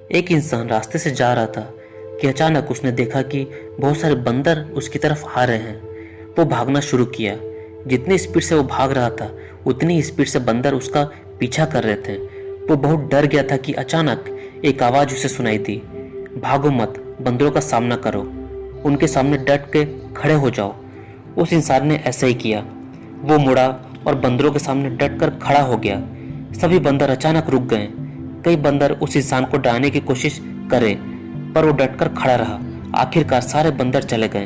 एक इंसान रास्ते से जा रहा था कि अचानक उसने देखा कि बहुत सारे बंदर उसकी तरफ आ रहे हैं। वो भागना शुरू किया। जितनी स्पीड से वो भाग रहा था उतनी स्पीड से बंदर उसका पीछा कर रहे थे। वो बहुत डर गया था कि अचानक एक आवाज़ उसे सुनाई दी, भागो मत, बंदरों का सामना करो, उनके सामने डट के खड़े हो जाओ। उस इंसान ने ऐसा ही किया। वो मुड़ा और बंदरों के सामने डट कर खड़ा हो गया। सभी बंदर अचानक रुक गए। कई बंदर उस इंसान को डराने की कोशिश करे, पर वो डटकर खड़ा रहा। आखिरकार सारे बंदर चले गए।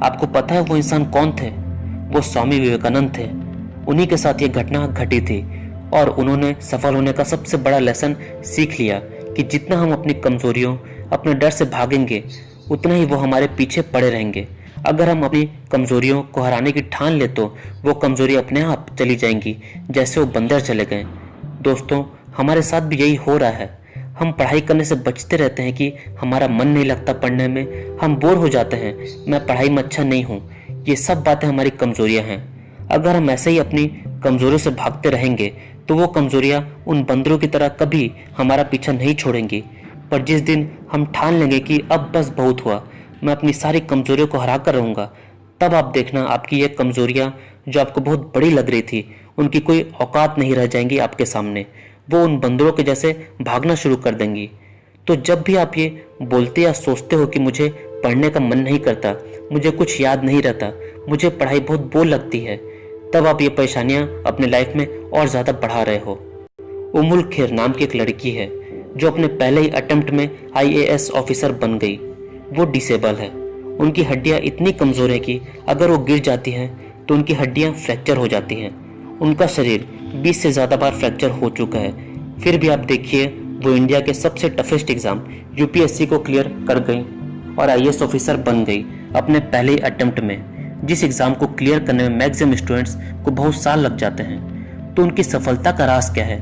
आपको पता है वो इंसान कौन थे? वो स्वामी विवेकानंद थे। उन्हीं के साथ ये घटना घटी थी और उन्होंने सफल होने का सबसे बड़ा लेसन सीख लिया कि जितना हम अपनी कमजोरियों, अपने डर से भागेंगे उतना ही वो हमारे पीछे पड़े रहेंगे। अगर हम अपनी कमजोरियों को हराने की ठान ले तो वो कमजोरी अपने आप चली जाएंगी, जैसे वो बंदर चले गए। दोस्तों, हमारे साथ भी यही हो रहा है। हम पढ़ाई करने से बचते रहते हैं कि हमारा मन नहीं लगता पढ़ने में, हम बोर हो जाते हैं, मैं पढ़ाई में अच्छा नहीं हूँ। ये सब बातें हमारी कमजोरियां हैं। अगर हम ऐसे ही अपनी कमजोरियों से भागते रहेंगे तो वो कमजोरियां उन बंदरों की तरह कभी हमारा पीछा नहीं छोड़ेंगी। पर जिस दिन हम ठान लेंगे कि अब बस बहुत हुआ, मैं अपनी सारी कमजोरियों को हरा कर रहूंगा, तब आप देखना आपकी ये कमजोरियां जो आपको बहुत बड़ी लग रही थी, उनकी कोई औकात नहीं रह जाएंगी आपके सामने। वो उन बंदरों के जैसे भागना शुरू कर देंगी। तो जब भी आप ये बोलते या सोचते हो कि मुझे पढ़ने का मन नहीं करता, मुझे कुछ याद नहीं रहता, मुझे पढ़ाई बहुत बोर लगती है, तब आप ये परेशानियां अपने लाइफ में और ज्यादा बढ़ा रहे हो। उमुल खेर नाम की एक लड़की है जो अपने पहले ही अटेम्प्ट में आईएएस ऑफिसर बन गई। वो डिसेबल है। उनकी हड्डियां इतनी कमजोर है कि अगर वो गिर जाती हैं तो उनकी हड्डियां फ्रैक्चर हो जाती हैं। उनका शरीर 20 से ज़्यादा बार फ्रैक्चर हो चुका है। फिर भी आप देखिए, वो इंडिया के सबसे टफेस्ट एग्जाम यूपीएससी को क्लियर कर गई और आईएएस ऑफिसर बन गई अपने पहले ही अटेम्प्ट में। जिस एग्जाम को क्लियर करने में मैक्सिमम स्टूडेंट्स को बहुत साल लग जाते हैं। तो उनकी सफलता का राज क्या है?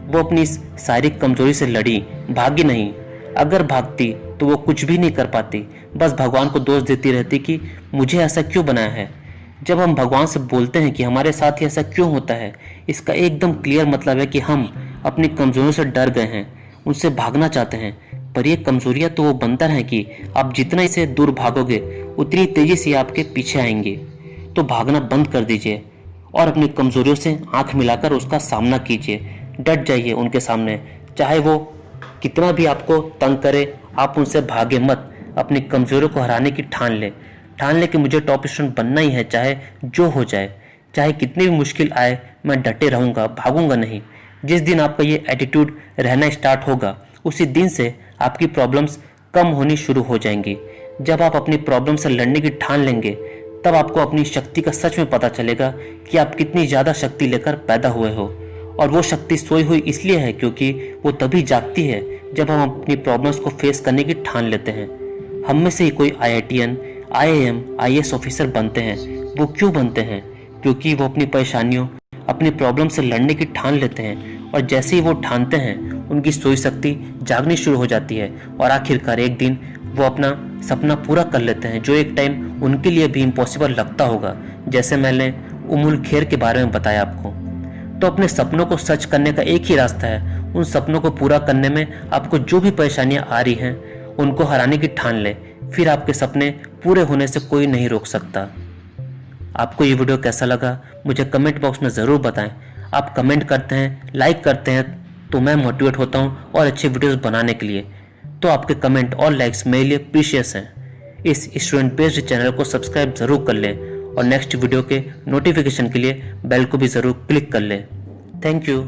वो अपनी इस शारीरिक कमजोरी से लड़ी, भागी नहीं। अगर भागती तो वो कुछ भी नहीं कर पाती, बस भगवान को दोष देती रहती कि मुझे ऐसा क्यों बनाया है। जब हम भगवान से बोलते हैं कि हमारे साथ ही ऐसा क्यों होता है, इसका एकदम क्लियर मतलब है कि हम अपनी कमजोरियों से डर गए हैं, उनसे भागना चाहते हैं। पर ये कमजोरियां तो वो बंदर हैं कि आप जितना इसे दूर भागोगे उतनी तेजी से आपके पीछे आएंगे। तो भागना बंद कर दीजिए और अपनी कमजोरियों से आंख मिलाकर उसका सामना कीजिए। डट जाइए उनके सामने, चाहे वो कितना भी आपको तंग करे, आप उनसे भागे मत। अपनी कमजोरियों को हराने की ठान ले कि मुझे टॉप स्टूडेंट बनना ही है, चाहे जो हो जाए, चाहे कितनी भी मुश्किल आए, मैं डटे रहूंगा, भागूंगा नहीं। जिस दिन आपका ये एटीट्यूड रहना स्टार्ट होगा उसी दिन से आपकी प्रॉब्लम्स कम होनी शुरू हो जाएंगी। जब आप अपनी प्रॉब्लम से लड़ने की ठान लेंगे तब आपको अपनी शक्ति का सच में पता चलेगा कि आप कितनी ज्यादा शक्ति लेकर पैदा हुए हो। और वो शक्ति सोई हुई इसलिए है क्योंकि वो तभी जागती है जब हम अपनी प्रॉब्लम्स को फेस करने की ठान लेते हैं। हम में से ही कोई आईआईटीएन, आईएएम, आईएएस ऑफिसर बनते हैं। वो क्यों बनते हैं? क्योंकि वो अपनी परेशानियों, अपनी प्रॉब्लम से लड़ने की ठान लेते हैं और जैसे ही वो ठानते हैं उनकी सोई शक्ति जागनी शुरू हो जाती है और आखिरकार एक दिन वो अपना सपना पूरा कर लेते हैं जो एक टाइम उनके लिए भी इम्पॉसिबल लगता होगा, जैसे मैंने उमुल खेर के बारे में बताया आपको। तो अपने सपनों को सच करने का एक ही रास्ता है। उन सपनों को पूरा करने में आपको जो भी परेशानियां आ रही हैं उनको हराने की ठान ले, फिर आपके सपने पूरे होने से कोई नहीं रोक सकता। आपको ये वीडियो कैसा लगा मुझे कमेंट बॉक्स में ज़रूर बताएं। आप कमेंट करते हैं, लाइक करते हैं तो मैं मोटिवेट होता हूँ और अच्छी वीडियोस बनाने के लिए। तो आपके कमेंट और लाइक्स मेरे लिए प्रीशियस हैं। इस स्टूडेंट बेस्ड चैनल को सब्सक्राइब ज़रूर कर लें और नेक्स्ट वीडियो के नोटिफिकेशन के लिए बेल को भी ज़रूर क्लिक कर लें। Thank you.